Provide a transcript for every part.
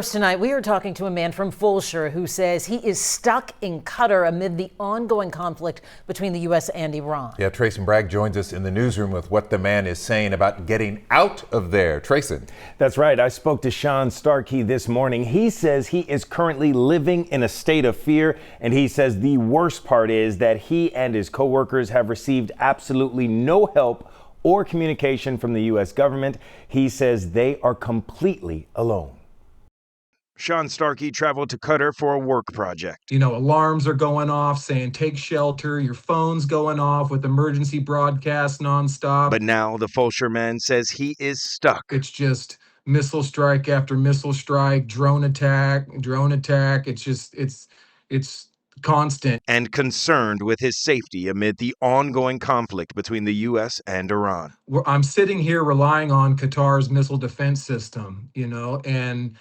Tonight, we are talking to a man from Fulshire who says he is stuck in Qatar amid the ongoing conflict between the U.S. and Iran. Yeah, Trayson Bragg joins us in the newsroom with what the man is saying about getting out of there. Trayson. That's right. I spoke to Sean Starkey this morning. He says he is currently living in a state of fear, and he says the worst part is that he and his co-workers have received absolutely no help or communication from the U.S. government. He says they are completely alone. Sean Starkey traveled to Qatar for a work project. You know, alarms are going off saying take shelter, your phone's going off with emergency broadcasts nonstop. But now the Fulshire man says he is stuck. It's just missile strike after missile strike, drone attack. It's constant. And concerned with his safety amid the ongoing conflict between the U.S. and Iran. I'm sitting here relying on Qatar's missile defense system, and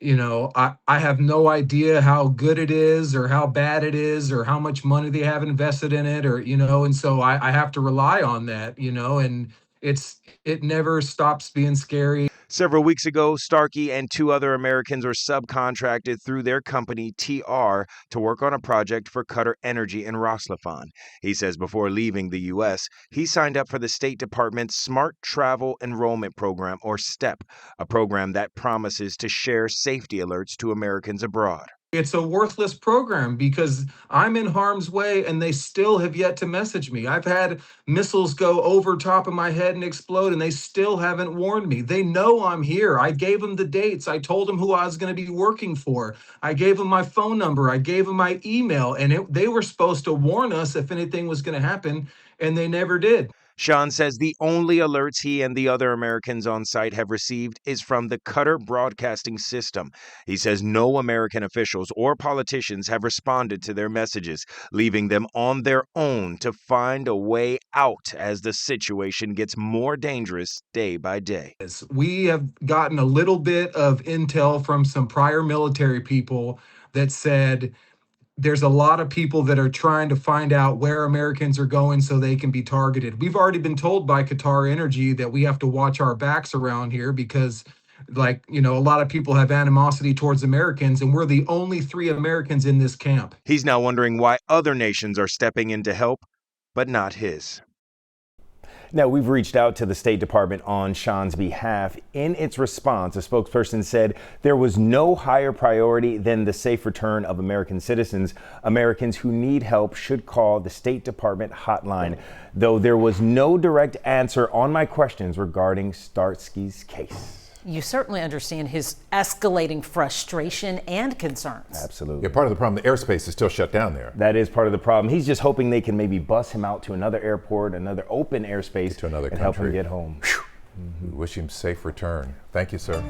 I have no idea how good it is or how bad it is or how much money they have invested in it and so I have to rely on that, and it never stops being scary. Several weeks ago, Starkey and two other Americans were subcontracted through their company, TR, to work on a project for Qatar Energy in Roslafan. He says before leaving the U.S., he signed up for the State Department's Smart Travel Enrollment Program, or STEP, a program that promises to share safety alerts to Americans abroad. It's a worthless program because I'm in harm's way and they still have yet to message me. I've had missiles go over top of my head and explode and they still haven't warned me. They know I'm here. I gave them the dates. I told them who I was going to be working for. I gave them my phone number. I gave them my email, and they were supposed to warn us if anything was going to happen, and they never did. Sean says the only alerts he and the other Americans on site have received is from the Qatar broadcasting system. He says no American officials or politicians have responded to their messages, leaving them on their own to find a way out as the situation gets more dangerous day by day. We have gotten a little bit of intel from some prior military people that said there's a lot of people that are trying to find out where Americans are going so they can be targeted. We've already been told by Qatar Energy that we have to watch our backs around here because, a lot of people have animosity towards Americans, and we're the only 3 Americans in this camp. He's now wondering why other nations are stepping in to help, but not his. Now, we've reached out to the State Department on Sean's behalf. In its response, a spokesperson said there was no higher priority than the safe return of American citizens. Americans who need help should call the State Department hotline, though there was no direct answer on my questions regarding Starkey's case. You certainly understand his escalating frustration and concerns. Absolutely. Yeah, part of the problem, the airspace is still shut down there. That is part of the problem. He's just hoping they can maybe bus him out to another airport, another open airspace, to another and country. help him get home. We wish him safe return. Thank you, sir.